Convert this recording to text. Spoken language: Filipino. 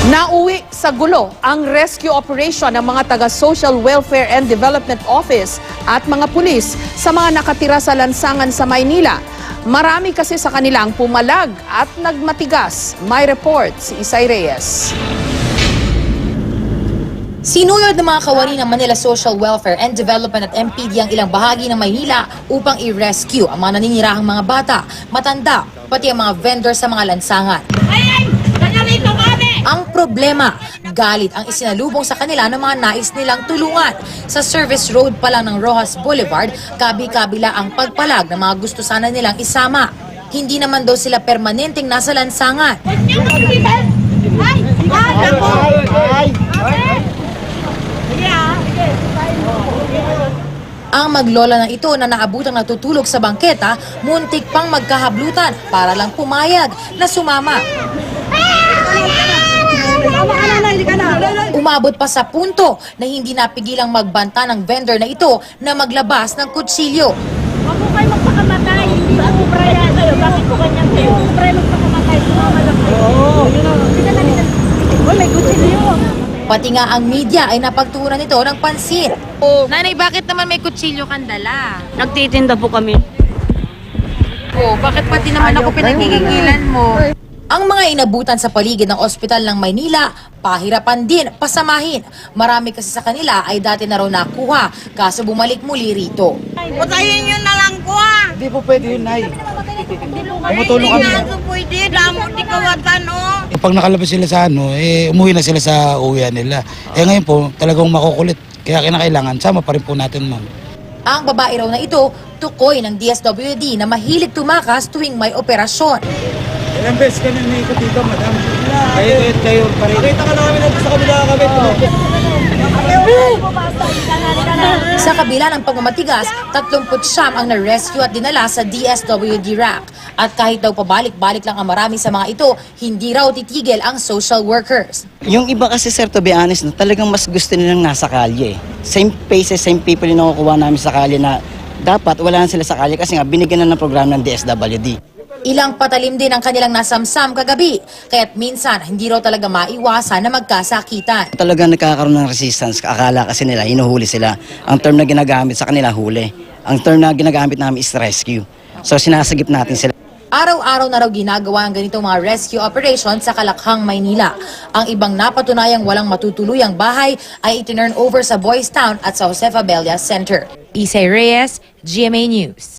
Nauwi sa gulo ang rescue operation ng mga taga-Social Welfare and Development Office at mga pulis sa mga nakatira sa lansangan sa Maynila. Marami kasi sa kanilang pumalag at nagmatigas. May report si Isay Reyes. Sinuyod ng mga kawani ng Manila Social Welfare and Development at MPD ang ilang bahagi ng Maynila upang i-rescue ang mga naninirahang mga bata, matanda, pati ang mga vendor sa mga lansangan. Ang problema, galit ang isinalubong sa kanila ng mga nais nilang tulungan. Sa service road pa lang ng Rojas Boulevard, kabi-kabila ang pagpalag ng mga gusto sana nilang isama. Hindi naman daw sila permanenteng nasa lansangan. Ang maglola na ito na naabutang natutulog sa bangketa, muntik pang magkahablutan para lang pumayag na sumama. Umabot pa sa punto na hindi napigilang magbanta ng vendor na ito na maglabas ng kutsilyo. Huwag po kayo magpakamatay. Hindi po ubra yan. Bakit po kanyang kayo? Ubra magpakamatay. Sumama lang kayo. May kutsilyo. Pati nga ang media ay napagtuunan nito ng pansin. Nanay, bakit naman may kutsilyo kang dala? Nagtitinda po kami. Bakit pati naman ako pinagigilan mo? Ang mga inabutan sa paligid ng ospital ng Maynila, pahirapan din, pasamahin. Marami kasi sa kanila ay dati na raw nakuha, kaso bumalik muli rito. Patayin nyo na lang ko ah. Hindi po pwede yun, Nay. Tumutulong Hindi kami. na ito pwede. Damo di kawatan oh. Pag nakalabas sila sa umuwi na sila sa uwian nila. Ngayon po, talagang makukulit. Kaya kinakailangan, sama pa rin po natin, ma'am. Ang babae raw na ito, tukoy ng DSWD na mahilig tumakas tuwing may operasyon. Ilang beses kami naikot dito, madam. Kayo pa rin. Nakita ka namin nandito sa kabila kami. Sa kabila ng pagmamatigas, 39 ang na-rescue at dinala sa DSWD rack. At kahit daw pabalik-balik lang ang marami sa mga ito, hindi raw titigil ang social workers. Yung iba kasi, sir, to be honest, no, talagang mas gusto nilang nasa kalye. Same faces, same people yung nakukuha namin sa kalye na dapat wala na sila sa kalye kasi nga binigyan na ng programa ng DSWD. Ilang patalim din ang kanilang nasamsam kagabi, kaya't minsan hindi raw talaga maiwasan na magkasakitan. Talagang nagkakaroon ng resistance. Akala kasi nila, hinuhuli sila. Ang term na ginagamit sa kanila, huli. Ang term na ginagamit namin is rescue. So sinasagip natin sila. Araw-araw na raw ginagawa ang ganitong mga rescue operation sa Kalakhang, Maynila. Ang ibang napatunayang walang matutuluyang bahay ay itinurn over sa Boys Town at sa Josefa Abella Center. Isay Reyes, GMA News.